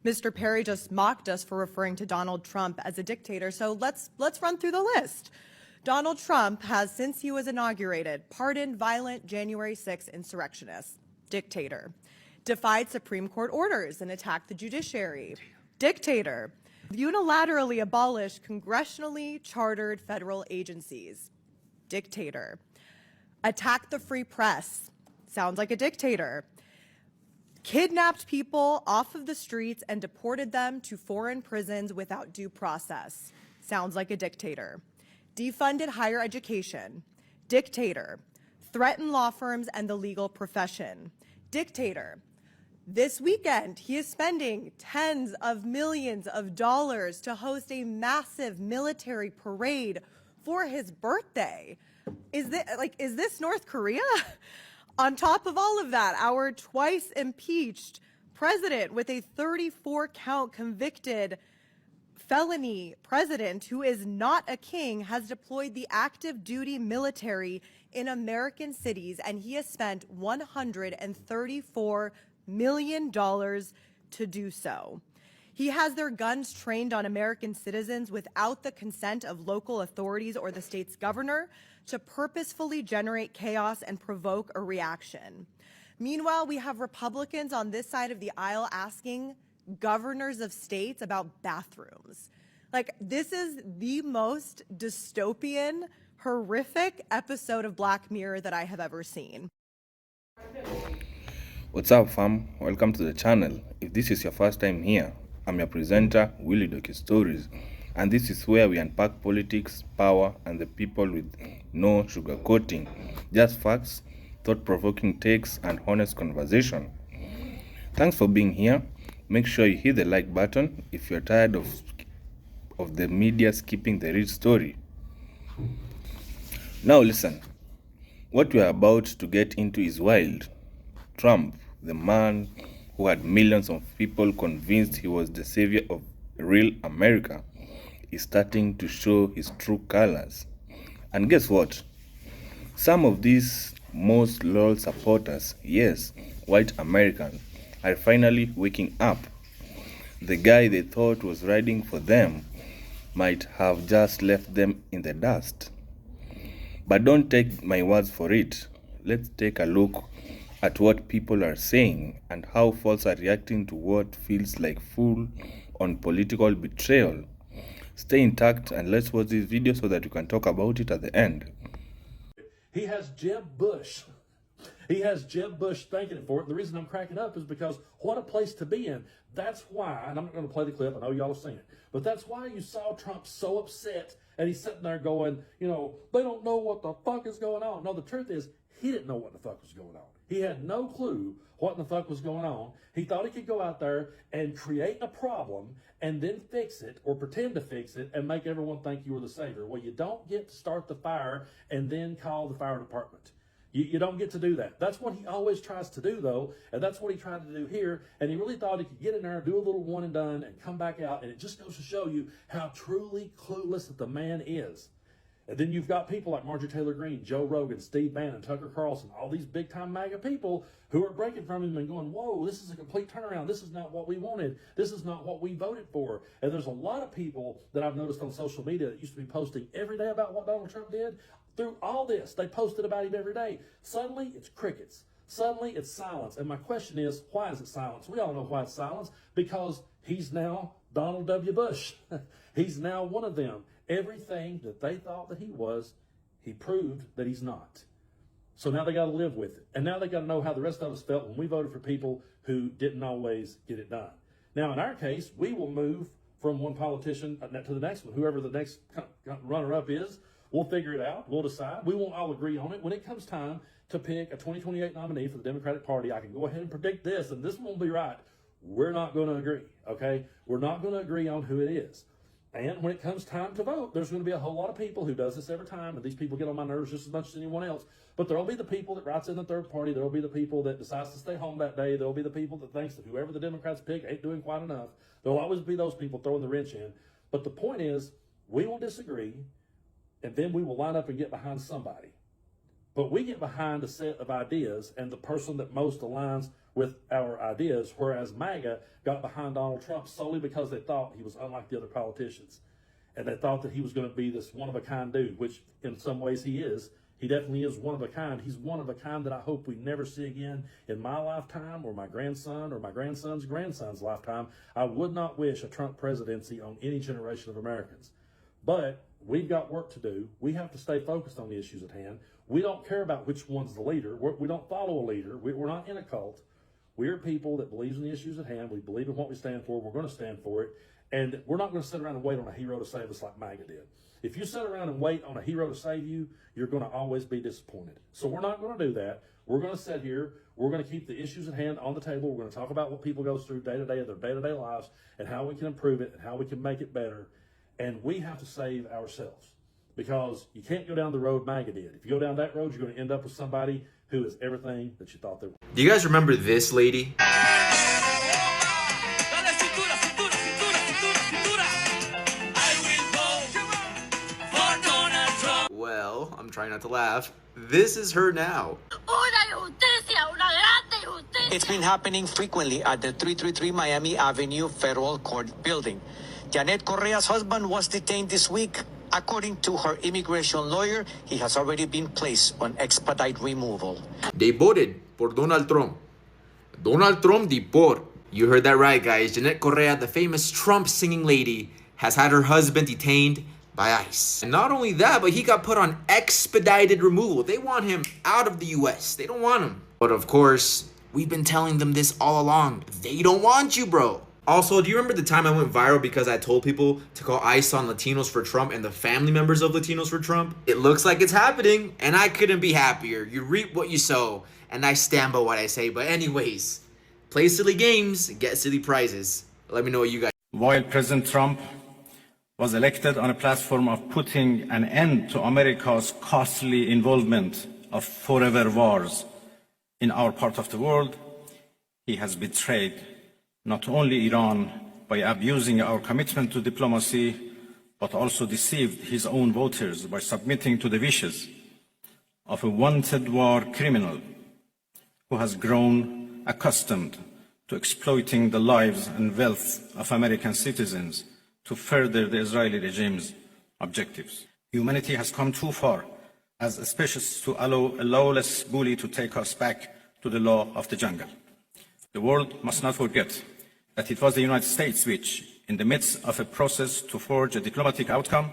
Mr. Perry just mocked us for referring to Donald Trump as a dictator, so let's run through the list. Donald Trump has, since he was inaugurated, pardoned violent January 6 insurrectionists, dictator. Defied Supreme Court orders and attacked the judiciary, dictator. Unilaterally abolished congressionally chartered federal agencies, dictator. Attacked the free press, sounds like a dictator. Kidnapped people off of the streets and deported them to foreign prisons without due process. Sounds like a dictator. Defunded higher education. Dictator. Threatened law firms and the legal profession. Dictator. This weekend, he is spending tens of millions of dollars to host a massive military parade for his birthday. Is this North Korea? On top of all of that, our twice impeached president with a 34-count convicted felony president who is not a king has deployed the active duty military in American cities, and he has spent $134 million to do so. He has their guns trained on American citizens without the consent of local authorities or the state's governor to purposefully generate chaos and provoke a reaction. Meanwhile, we have Republicans on this side of the aisle asking governors of states about bathrooms. This is the most dystopian, horrific episode of Black Mirror that I have ever seen. What's up, fam? Welcome to the channel. If this is your first time here, I'm your presenter, Willie Doki Stories, and this is where we unpack politics, power, and the people with no sugarcoating. Just facts, thought-provoking takes, and honest conversation. Thanks for being here. Make sure you hit the like button if you're tired of the media skipping the real story. Now listen, what we're about to get into is wild. Trump, the man who had millions of people convinced he was the savior of real America, is starting to show his true colors. And guess what? Some of these most loyal supporters, yes, white Americans, are finally waking up. The guy they thought was riding for them might have just left them in the dust. But don't take my words for it. Let's take a look at what people are saying and how folks are reacting to what feels like full-on political betrayal. Stay intact and let's watch this video so that we can talk about it at the end. He has Jeb Bush. He has Jeb Bush thanking him for it. The reason I'm cracking up is because what a place to be in. That's why, and I'm not going to play the clip, I know y'all have seen it, but that's why you saw Trump so upset and he's sitting there going, they don't know what the fuck is going on. No, the truth is, he didn't know what the fuck was going on. He had no clue what the fuck was going on. He thought he could go out there and create a problem and then fix it or pretend to fix it and make everyone think you were the savior. Well, you don't get to start the fire and then call the fire department. You don't get to do that. That's what he always tries to do, though, and that's what he tried to do here. And he really thought he could get in there, do a little one and done, and come back out. And it just goes to show you how truly clueless that the man is. And then you've got people like Marjorie Taylor Greene, Joe Rogan, Steve Bannon, Tucker Carlson, all these big-time MAGA people who are breaking from him and going, whoa, this is a complete turnaround. This is not what we wanted. This is not what we voted for. And there's a lot of people that I've noticed on social media that used to be posting every day about what Donald Trump did. Through all this, they posted about him every day. Suddenly, it's crickets. Suddenly, it's silence. And my question is, why is it silence? We all know why it's silence. Because he's now Donald W. Bush. He's now one of them. Everything that they thought that he was, he proved that he's not. So now they got to live with it. And now they got to know how the rest of us felt when we voted for people who didn't always get it done. Now, in our case, we will move from one politician to the next one. Whoever the next runner-up is, we'll figure it out. We'll decide. We won't all agree on it. When it comes time to pick a 2028 nominee for the Democratic Party, I can go ahead and predict this, and this won't be right. We're not going to agree, okay? We're not going to agree on who it is. And when it comes time to vote, there's going to be a whole lot of people who does this every time, and these people get on my nerves just as much as anyone else. But there'll be the people that writes in the third party. There'll be the people that decides to stay home that day. There'll be the people that thinks that whoever the Democrats pick ain't doing quite enough. There'll always be those people throwing the wrench in. But the point is, we will disagree, and then we will line up and get behind somebody. But we get behind a set of ideas, and the person that most aligns with our ideas, whereas MAGA got behind Donald Trump solely because they thought he was unlike the other politicians. And they thought that he was going to be this one-of-a-kind dude, which in some ways he is. He definitely is one of a kind. He's one of a kind that I hope we never see again in my lifetime or my grandson or my grandson's grandson's lifetime. I would not wish a Trump presidency on any generation of Americans. But we've got work to do. We have to stay focused on the issues at hand. We don't care about which one's the leader. We don't follow a leader. We're not in a cult. We're people that believes in the issues at hand. We believe in what we stand for. We're going to stand for it. And we're not going to sit around and wait on a hero to save us like MAGA did. If you sit around and wait on a hero to save you, you're going to always be disappointed. So we're not going to do that. We're going to sit here. We're going to keep the issues at hand on the table. We're going to talk about what people go through day to day of their day-to-day lives and how we can improve it and how we can make it better. And we have to save ourselves because you can't go down the road MAGA did. If you go down that road, you're going to end up with somebody who is everything that you thought they were. Do you guys remember this lady? Well, I'm trying not to laugh. This is her now. It's been happening frequently at the 333 Miami Avenue Federal Court building. Janet Correa's husband was detained this week. According to her immigration lawyer, he has already been placed on expedite removal. They voted por Donald Trump. Donald Trump deport. You heard that right, guys. Janet Correa, the famous Trump singing lady, has had her husband detained by ICE. And not only that, but he got put on expedited removal. They want him out of the US. They don't want him. But of course, we've been telling them this all along. They don't want you, bro. Also, do you remember the time I went viral because I told people to call ICE on Latinos for Trump and the family members of Latinos for Trump? It looks like it's happening, and I couldn't be happier. You reap what you sow, and I stand by what I say. But anyways, play silly games, get silly prizes. Let me know what you guys. While President Trump was elected on a platform of putting an end to America's costly involvement of forever wars in our part of the world, he has betrayed not only Iran by abusing our commitment to diplomacy, but also deceived his own voters by submitting to the wishes of a wanted war criminal who has grown accustomed to exploiting the lives and wealth of American citizens to further the Israeli regime's objectives. Humanity has come too far as a species to allow a lawless bully to take us back to the law of the jungle. The world must not forget that it was the United States which, in the midst of a process to forge a diplomatic outcome,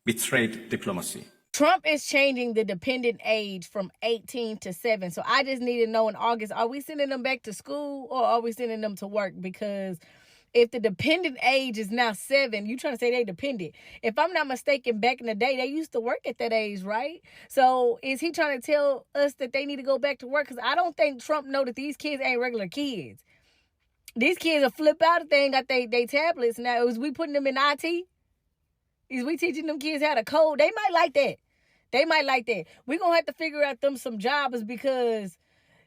betrayed diplomacy. Trump is changing the dependent age from 18 to 7. So I just need to know in August, are we sending them back to school or are we sending them to work? Because if the dependent age is now 7, you trying to say they dependent. If I'm not mistaken, back in the day, they used to work at that age, right? So is he trying to tell us that they need to go back to work? Because I don't think Trump know that these kids ain't regular kids. These kids will flip out if they ain't got they tablets. Now, is we putting them in IT? Is we teaching them kids how to code? They might like that. They might like that. We're going to have to figure out them some jobs because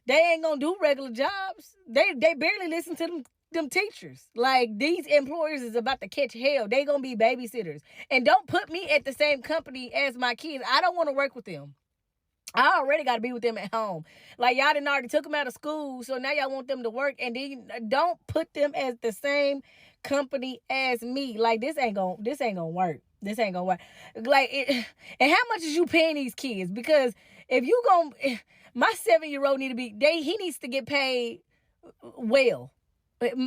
they ain't going to do regular jobs. They barely listen to them teachers. Like, these employers is about to catch hell. They going to be babysitters. And don't put me at the same company as my kids. I don't want to work with them. I already got to be with them at home. Like, y'all done already took them out of school, so now y'all want them to work. And then don't put them as the same company as me. Like, this ain't gonna work. This ain't gonna work. Like, and how much is you paying these kids? Because if you my 7-year-old he needs to get paid well.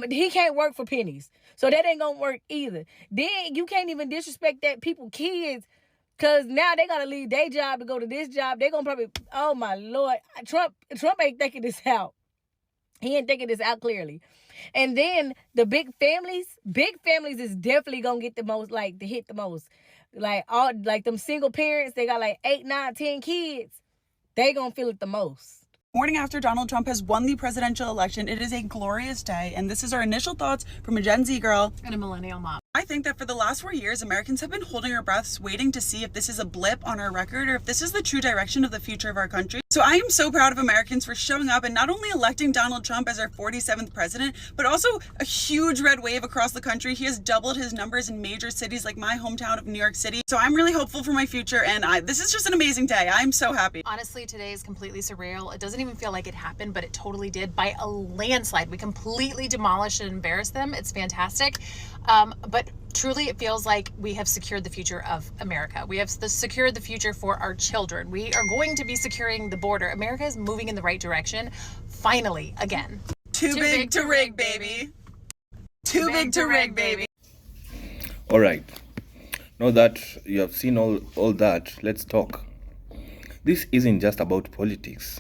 He can't work for pennies. So that ain't gonna work either. Then you can't even disrespect that kids, because now they got to leave their job to go to this job. They're going to probably, oh my Lord, Trump ain't thinking this out. He ain't thinking this out clearly. And then the big families is definitely going to get the most, like, to hit the most. Like, all, like, them single parents, they got like 8, 9, 10 kids. They going to feel it the most. Morning after Donald Trump has won the presidential election, it is a glorious day. And this is our initial thoughts from a Gen Z girl and a millennial mom. I think that for the last 4 years, Americans have been holding our breaths, waiting to see if this is a blip on our record or if this is the true direction of the future of our country. So I am so proud of Americans for showing up and not only electing Donald Trump as our 47th president, but also a huge red wave across the country. He has doubled his numbers in major cities like my hometown of New York City. So I'm really hopeful for my future, and this is just an amazing day. I'm so happy. Honestly, today is completely surreal. It doesn't even feel like it happened, but it totally did by a landslide. We completely demolished and embarrassed them. It's fantastic. But truly, it feels like we have secured the future of America. We have secured the future for our children. We are going to be securing the border. America is moving in the right direction, finally, again. Too big to rig, baby. Too big to rig, baby. All right. Now that you have seen all that, let's talk. This isn't just about politics.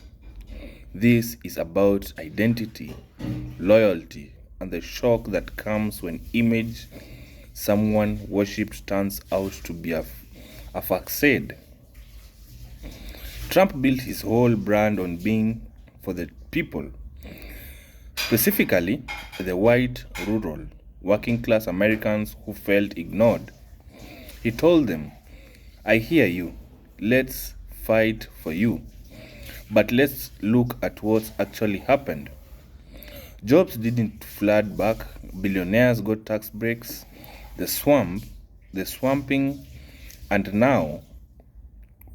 This is about identity, loyalty, and the shock that comes when image someone worshipped turns out to be a facade. Trump built his whole brand on being for the people, specifically the white, rural, working class Americans who felt ignored. He told them, I hear you, let's fight for you, but let's look at what's actually happened. Jobs didn't flood back, billionaires got tax breaks, the swamping, and now,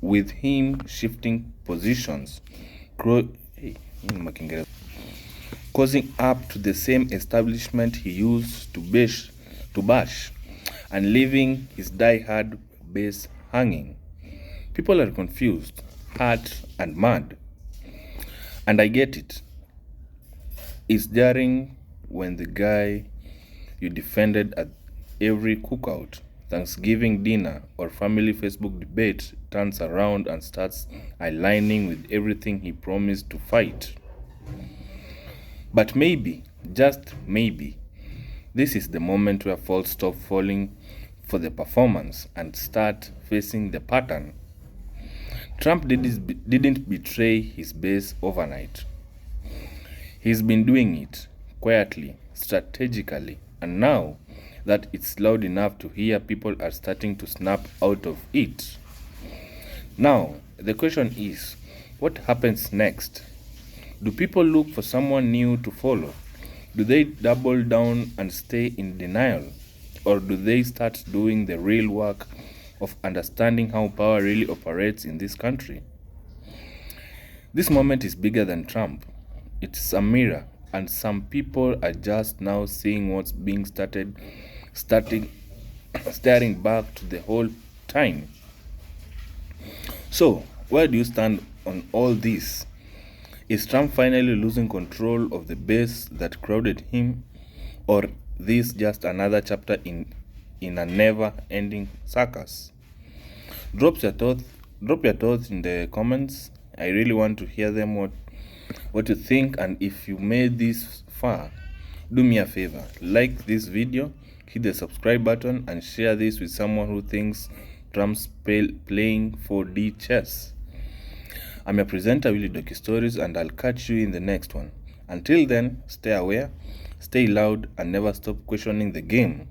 with him shifting positions, causing up to the same establishment he used to bash, and leaving his die-hard base hanging. People are confused, hurt, and mad. And I get it. It's jarring when the guy you defended at every cookout, Thanksgiving dinner, or family Facebook debate turns around and starts aligning with everything he promised to fight. But maybe, just maybe, this is the moment where faults stop falling for the performance and start facing the pattern. Trump didn't betray his base overnight. He's been doing it quietly, strategically, and now that it's loud enough to hear, people are starting to snap out of it. Now, the question is, what happens next? Do people look for someone new to follow? Do they double down and stay in denial? Or do they start doing the real work of understanding how power really operates in this country? This moment is bigger than Trump. It's a mirror, and some people are just now seeing what's being staring back to the whole time. So, where do you stand on all this? Is Trump finally losing control of the base that crowded him, or this just another chapter in a never-ending circus? Drop your thoughts in the comments. I really want to hear them what you think, and if you made this far, do me a favor, like this video, hit the subscribe button, and share this with someone who thinks Trump's playing 4D chess. I'm your presenter, Willie Doki Stories, and I'll catch you in the next one. Until then, stay aware, stay loud, and never stop questioning the game.